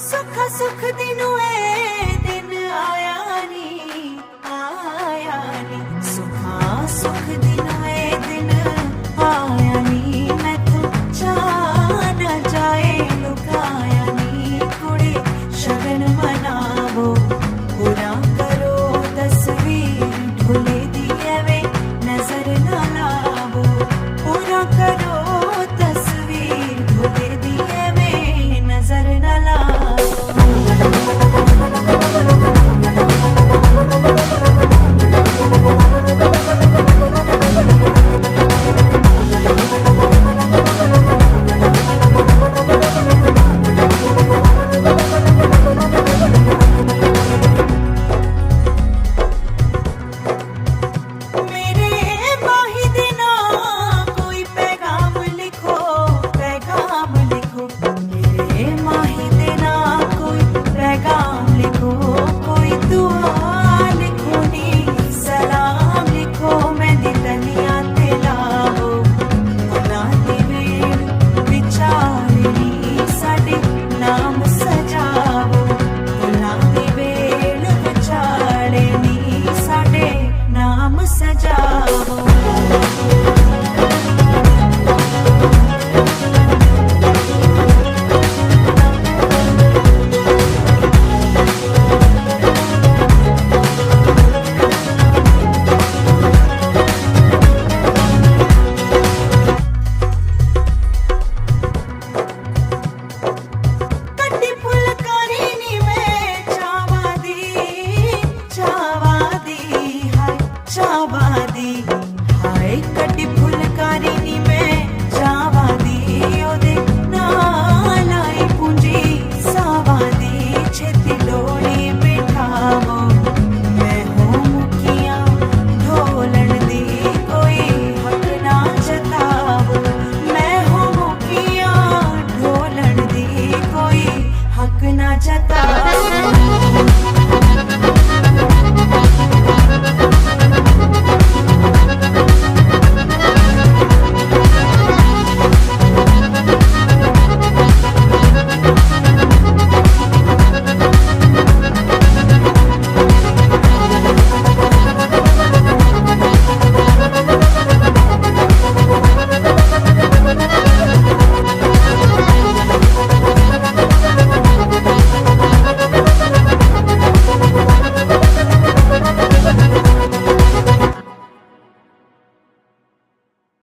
सुख सुख दिनों ए दिन आया नी सुखा सुख दिनों ए दिन आया नी मैं तो जान जाए लुकाया नी कुड़ी शगन मनावो पूरा करो तस्वीर ढोले दिए वे नजर न लावो पूरा करो तस्वीर ढोले दिए वे नजर न लावो चावादी हाय